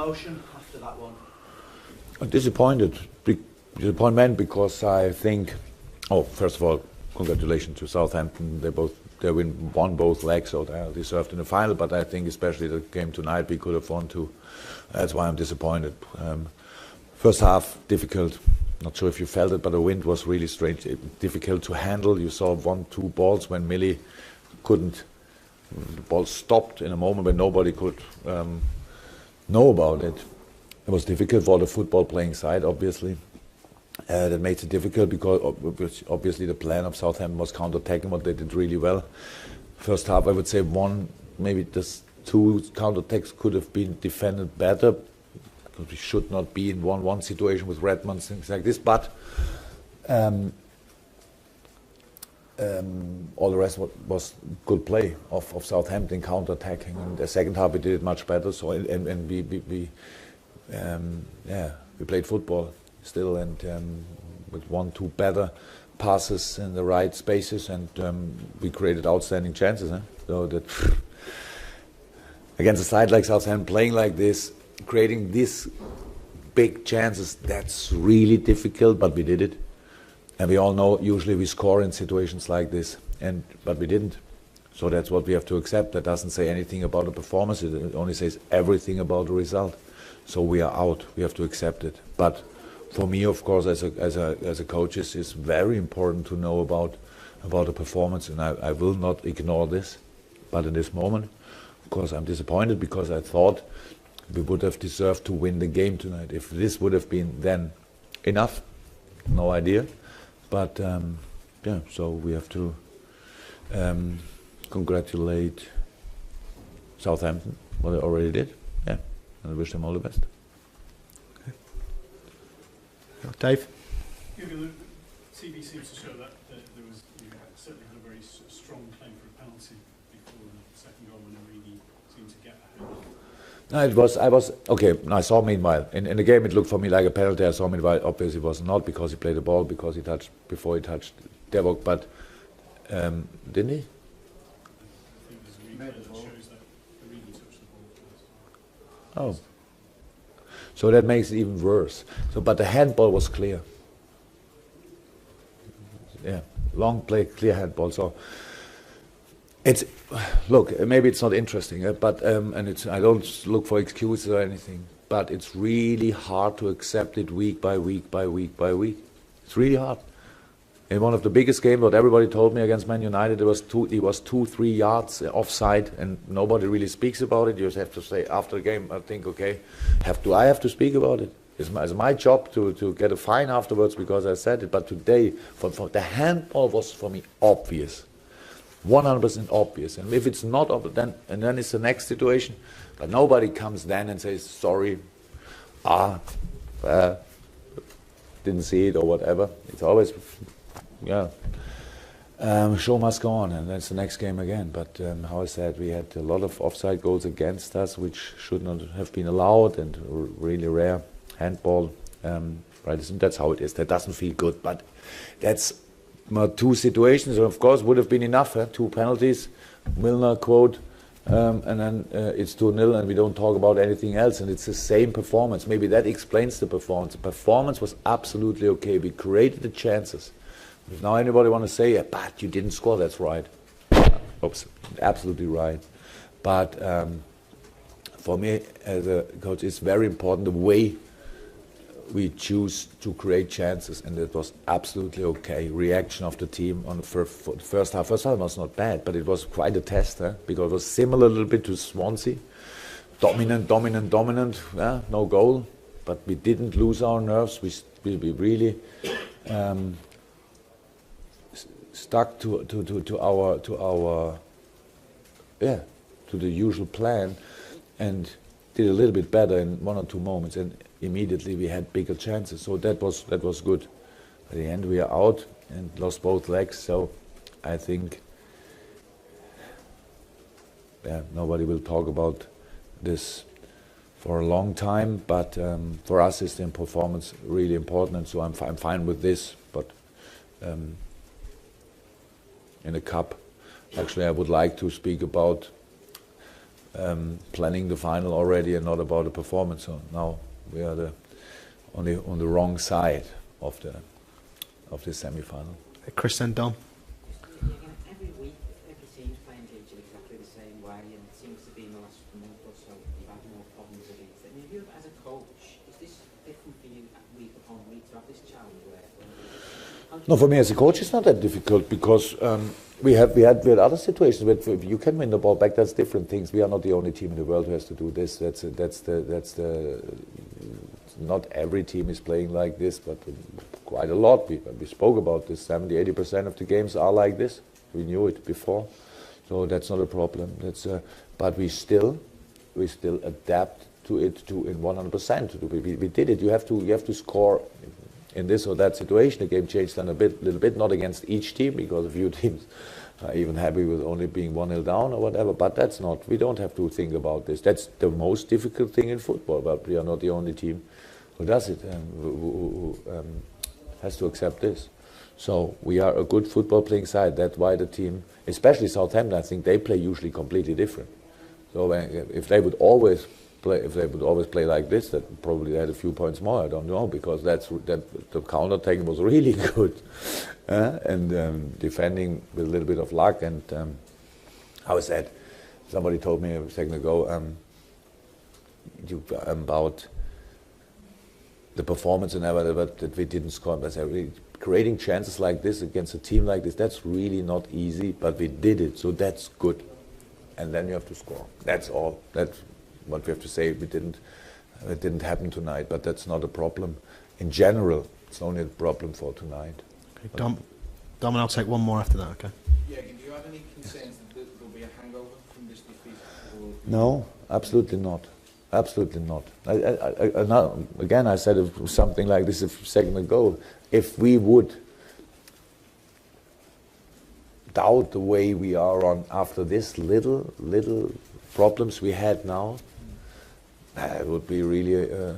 emotion after that one? Disappointment because I think. Oh, first of all, congratulations to Southampton. They won both legs, so they deserved in the final. But I think especially the game tonight we could have won too. That's why I'm disappointed. First half difficult. Not sure if you felt it, but the wind was really strange, difficult to handle. You saw 1-2 balls when Millie couldn't. The ball stopped in a moment when nobody could know about it. It was difficult for the football playing side, obviously. That made it difficult because obviously the plan of Southampton was counter-attacking, what they did really well. First half, I would say maybe just 2 counter-attacks could have been defended better. We should not be in 1-1 situation with Redmond, things like this. But all the rest was good play of Southampton counter-attacking. And the second half we did it much better. So and we played football still, and with 1-2 better passes in the right spaces, and we created outstanding chances. So that against a side like Southampton playing like this, creating these big chances, that's really difficult, but we did it. And we all know usually we score in situations like this, but we didn't. So that's what we have to accept. That doesn't say anything about the performance, it only says everything about the result. So we are out, we have to accept it. But for me, of course, as a coach, it's very important to know about the performance, and I will not ignore this. But in this moment, of course, I'm disappointed because I thought we would have deserved to win the game tonight. If this would have been then enough, no idea. But so we have to congratulate Southampton, what they already did. Yeah, and I wish them all the best. Okay. Dave? Jurgen, the TV seems to show that there was certainly had a very strong claim for a penalty before the second goal when Origi seemed to get ahead. No, I saw meanwhile. In the game it looked for me like a penalty. I saw meanwhile, obviously it was not because he played the ball, because he touched, before he touched Devok, but didn't he? I think there's a replay that shows that Origi touched the ball first. Oh. So that makes it even worse. But the handball was clear. Yeah, long play, clear handball. So look, maybe it's not interesting, but I don't look for excuses or anything. But it's really hard to accept it week by week by week by week. It's really hard. In one of the biggest games, what everybody told me against Man United, he was 2-3 yards offside, and nobody really speaks about it. You just have to say after the game, I think, okay, do I have to speak about it? It's my job to get a fine afterwards because I said it. But today, for the handball was for me obvious, 100% obvious. And if it's not obvious, then it's the next situation. But nobody comes then and says sorry, didn't see it or whatever. It's always. Yeah, show must go on, and that's the next game again. But how I said, we had a lot of offside goals against us, which should not have been allowed, and really rare handball. Right, that's how it is. That doesn't feel good, but that's 2 situations. And of course, would have been enough. 2 penalties, Milner quote, and then it's 2-0, and we don't talk about anything else. And it's the same performance. Maybe that explains the performance. The performance was absolutely okay. We created the chances. If now anybody want to say, but you didn't score, that's right. Oops, absolutely right. But for me as a coach, it's very important the way we choose to create chances, and it was absolutely okay. Reaction of the team on the first half. First half was not bad, but it was quite a test, because it was similar a little bit to Swansea. Dominant, yeah, no goal, but we didn't lose our nerves. We really stuck to the usual plan, and did a little bit better in 1 or 2 moments, and immediately we had bigger chances. So that was good. At the end we are out and lost both legs. So I think nobody will talk about this for a long time. But for us, is the performance really important? And so I'm fine with this. But in the cup, actually, I would like to speak about planning the final already and not about the performance. So now we are on the wrong side of the semi-final. Chris and Dom. Every week, every team's playing against you exactly the same way, and it seems to be in the last month or so you've had more problems against it. And if you, as a coach, is this different for you week upon week to have this challenge where no, for me as a coach, it's not that difficult because we had other situations where you can win the ball back. That's different things. We are not the only team in the world who has to do this. Not every team is playing like this, but quite a lot. We spoke about this. 70-80% of the games are like this. We knew it before, so that's not a problem. But we still adapt to it in 100%. We did it. You have to score in this or that situation. The game changed then a little bit, not against each team, because a few teams are even happy with only being 1-0 down or whatever, but that's not, we don't have to think about this. That's the most difficult thing in football, but we are not the only team who does it and who has to accept this. So we are a good football playing side. That's why the team, especially Southampton, I think they play usually completely different. So if they would always play like this, that probably they had a few points more. I don't know, because the counter taking was really good, and defending with a little bit of luck. And how is that? Somebody told me a second ago about the performance and everything, that we didn't score. But creating chances like this against a team like this, that's really not easy. But we did it, so that's good. And then you have to score. That's all. That's what we have to say. It didn't happen tonight, but that's not a problem. In general, it's only a problem for tonight. Okay, Dom, and I'll take one more after that, okay? Yeah, do you have any concerns that there'll be a hangover from this defeat? No, absolutely not. Absolutely not. Now, again, I said something like this a second ago. If we would doubt the way we are on after this little problems we had now, it would be really a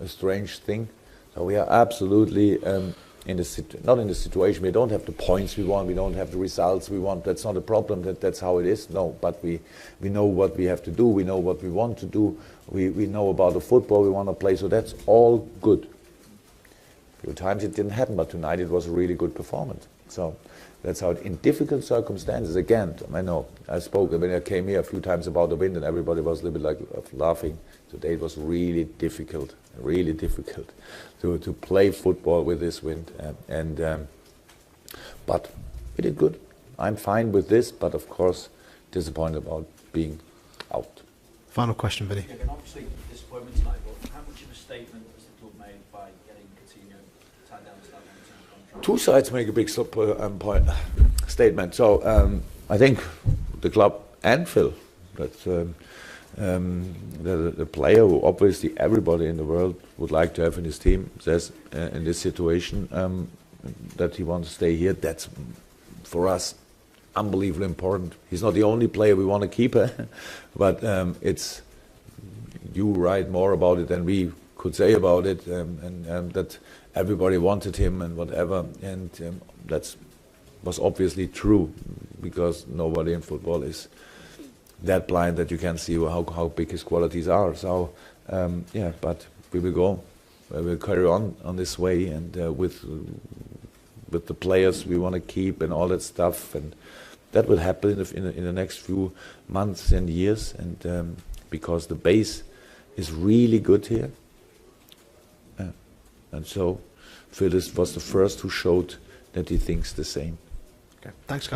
strange thing. So we are absolutely not in the situation. We don't have the points we want. We don't have the results we want. That's not a problem. That's how it is. No, but we know what we have to do. We know what we want to do. We know about the football we want to play. So that's all good. A few times it didn't happen, but tonight it was a really good performance. So that's how, in difficult circumstances, again, I know, I spoke when I came here a few times about the wind and everybody was a little bit like laughing. Today it was really difficult to play football with this wind. But we did good. I'm fine with this, but of course disappointed about being out. Final question, Vinny. Yeah, obviously disappointment tonight, but how much of a statement was the club made by getting Coutinho tied down to that long-term contract? Two sides make a big statement. So I think the club and Phil, that's the player who obviously everybody in the world would like to have in his team, says in this situation that he wants to stay here. That's for us unbelievably important. He's not the only player we want to keep, but it's, you write more about it than we could say about it, and that everybody wanted him and whatever, and that was obviously true, because nobody in football is that blind that you can see how big his qualities are. So yeah, but we will go, we will carry on this way, and with the players we want to keep and all that stuff, and that will happen in the next few months and years, and because the base is really good here, and so Phil was the first who showed that he thinks the same. Okay. Thanks, guys.